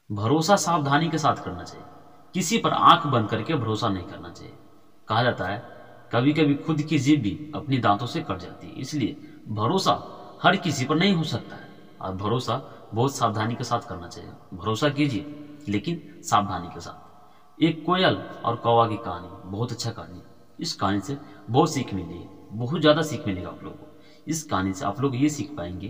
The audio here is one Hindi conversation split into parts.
भरोसा सावधानी के साथ करना चाहिए। किसी पर आंख बंद करके भरोसा नहीं करना चाहिए। कहा जाता है कभी कभी खुद की जीभ भी अपनी दांतों से कट जाती है। इसलिए भरोसा हर किसी पर नहीं हो सकता है और भरोसा बहुत सावधानी के साथ करना चाहिए। भरोसा कीजिए लेकिन सावधानी के साथ। एक कोयल और कौवा की कहानी, बहुत अच्छा कहानी है। इस कहानी से बहुत सीख मिली है, बहुत ज़्यादा सीख मिलेगा आप लोगों को। इस कहानी से आप लोग ये सीख पाएंगे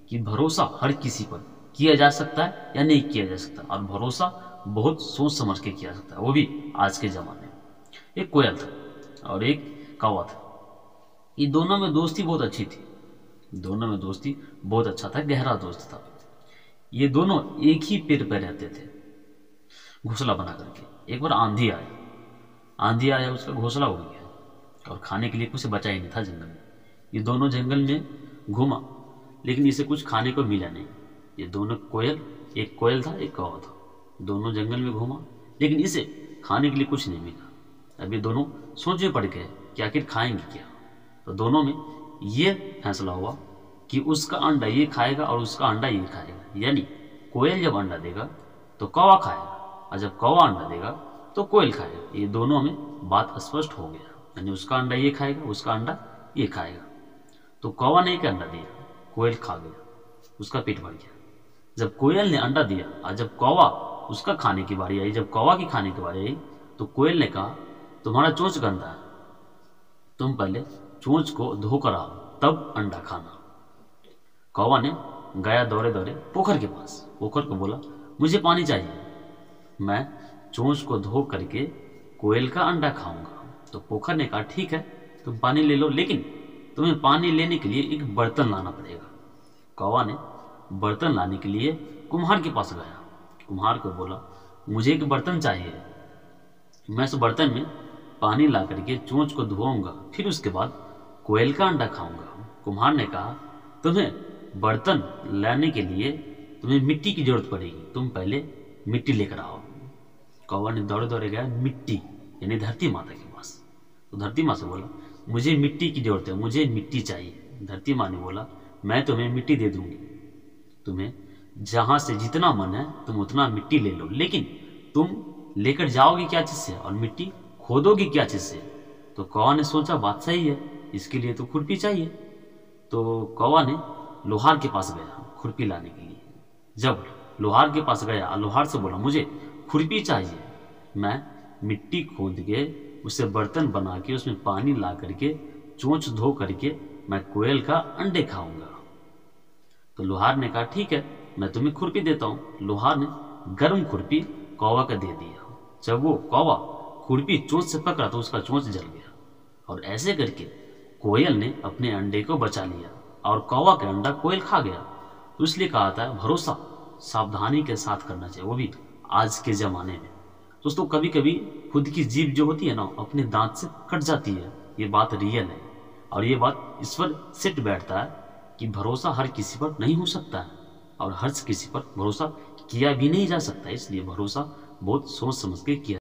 कि भरोसा हर किसी पर किया जा सकता है या नहीं किया जा सकता, और भरोसा बहुत सोच समझ के किया जा सकता है, वो भी आज के ज़माने में। एक कोयल था और एक कौवा था। ये दोनों में दोस्ती बहुत अच्छी थी, दोनों में दोस्ती बहुत अच्छा था, गहरा दोस्त था। ये दोनों एक ही पेड़ पर रहते थे, घोंसला बना करके। एक बार आंधी आया, आंधी आया, उसका घोंसला उड़ गया और खाने के लिए कुछ बचा ही नहीं था जंगल में। ये दोनों जंगल में घूमा लेकिन इसे कुछ खाने को मिला नहीं। ये दोनों कोयल, एक कोयल था एक कौवा था, दोनों जंगल में घूमा लेकिन इसे खाने के लिए कुछ नहीं मिला। अब ये दोनों सोच में पड़ गए कि आखिर खाएंगे क्या। तो दोनों में ये फैसला हुआ कि उसका अंडा ये खाएगा और उसका अंडा ये खाएगा। यानी कोयल जब अंडा देगा तो कौवा खाएगा और जब कौवा अंडा देगा तो कोयल खाएगा। ये दोनों में बात स्पष्ट हो गया, यानी उसका अंडा ये खाएगा, उसका अंडा ये खाएगा। तो कौवा ने एक अंडा दिया, कोयल खा गया, उसका पेट भर गया। जब कोयल ने अंडा दिया और जब कौवा उसका खाने की बारी आई, जब कौवा की खाने की बारी आई तो कोयल ने कहा तुम्हारा चोंच गंदा है, तुम पहले चोंच को धोकर आओ तब अंडा खाना। कौवा ने गया दौड़े दौड़े पोखर के पास, पोखर को बोला मुझे पानी चाहिए, मैं चोंच को धो करके कोयल का अंडा खाऊंगा। तो पोखर ने कहा ठीक है तुम पानी ले लो, लेकिन तुम्हें पानी लेने के लिए एक बर्तन लाना पड़ेगा। कौवा ने बर्तन लाने के लिए कुम्हार के पास गया। कुम्हार को बोला मुझे एक बर्तन चाहिए, मैं उस बर्तन में पानी ला करके चोंच को धोऊंगा, फिर उसके बाद कोयल का अंडा खाऊंगा। कुम्हार ने कहा तुम्हें बर्तन लाने के लिए तुम्हें मिट्टी की जरूरत पड़ेगी, तुम पहले मिट्टी लेकर आओ। कौवा ने दौड़े दौड़े गया मिट्टी यानी धरती माता के पास। तो धरती माँ से बोला मुझे मिट्टी की जरूरत है, मुझे मिट्टी चाहिए। धरती माँ ने बोला मैं तुम्हें मिट्टी दे दूंगी, तुम्हें जहां से जितना मन है तुम उतना मिट्टी ले लो, लेकिन तुम लेकर जाओगे क्या चीज से और मिट्टी खोदोगे क्या चीज से। तो कौवा ने सोचा बात सही है, इसके लिए तो खुरपी चाहिए। तो कौवा ने लोहार के पास गया खुरपी लाने के लिए। जब लोहार के पास गया, लोहार से बोला मुझे खुरपी चाहिए, मैं मिट्टी खोद के उसे बर्तन बना के उसमें पानी ला करके चोंच धो करके मैं कोयल का अंडे खाऊंगा। तो लोहार ने कहा ठीक है मैं तुम्हें खुरपी देता हूं। लोहार ने गर्म खुरपी कौवा का दे दिया। जब वो कौवा खुरपी चोंच से पकड़ा तो उसका चोंच जल गया, और ऐसे करके कोयल ने अपने अंडे को बचा लिया और कौवा का अंडा कोयल खा गया। तो इसलिए कहा था भरोसा सावधानी के साथ करना चाहिए, वो भी आज के जमाने में। दोस्तों कभी कभी खुद की जीभ जो होती है ना अपने दांत से कट जाती है, ये बात रियल है और ये बात इस पर सेट बैठता है कि भरोसा हर किसी पर नहीं हो सकता है और हर किसी पर भरोसा किया भी नहीं जा सकता। इसलिए भरोसा बहुत सोच समझ के किया